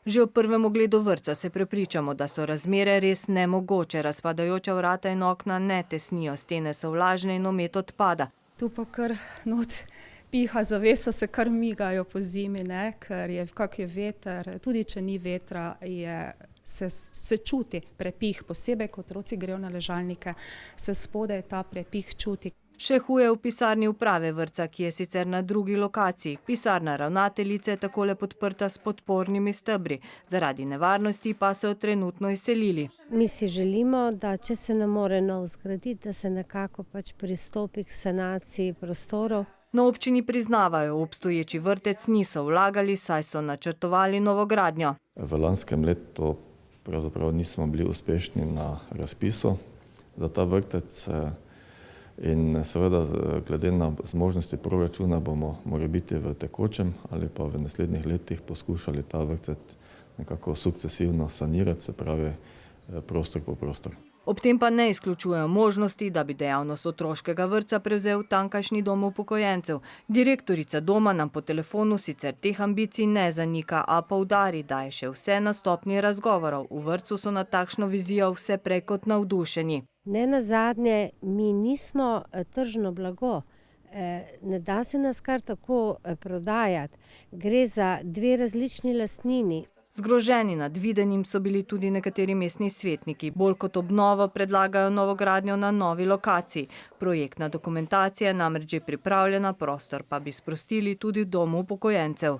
Že ob prvem ogledu vrtca se prepričamo, da so razmere res nemogoče. Razpadajoča vrata in okna ne tesnijo, stene so vlažne in omet odpada. Tu pa kar not piha zavesa, se kar migajo po zimi, ker kak je veter, tudi če ni vetra, se čuti prepih, posebej ko otroci grejo na ležalnike, se spodaj ta prepih čuti. Še huje v pisarni uprave vrtca, ki je sicer na drugi lokaciji. Pisarna ravnateljice je takole podprta s podpornimi stebri. Zaradi nevarnosti pa so jo trenutno izselili. Mi si želimo, da če se ne more nov zgraditi, da se nekako pristopi k sanaciji prostorov. Na občini priznavajo, v obstoječi vrtec niso vlagali, saj so načrtovali novogradnjo. V lanskem letu pravzaprav nismo bili uspešni na razpisu za ta vrtec. In seveda, glede na zmožnosti proračuna, bomo morebiti v tekočem ali pa v naslednjih letih poskušali ta vrtec nekako sukcesivno sanirati, se pravi prostor po prostor. Ob tem pa ne izključujejo možnosti, da bi dejavnost otroškega vrtca prevzel tamkajšnji dom upokojencev. Direktorica doma nam po telefonu sicer teh ambicij ne zanika, a poudari, da je še vse na stopnji razgovorov. V vrtcu so na takšno vizijo vse prej kot navdušeni. Ne nazadnje, mi nismo tržno blago. Ne da se nas kar tako prodajati. Gre za dve različni lastnini. Zgroženi nad videnim so bili tudi nekateri mestni svetniki. Bolj kot obnovo predlagajo novogradnjo na novi lokaciji. Projektna dokumentacija je namreč že pripravljena, prostor pa bi sprostili tudi v domu upokojencev.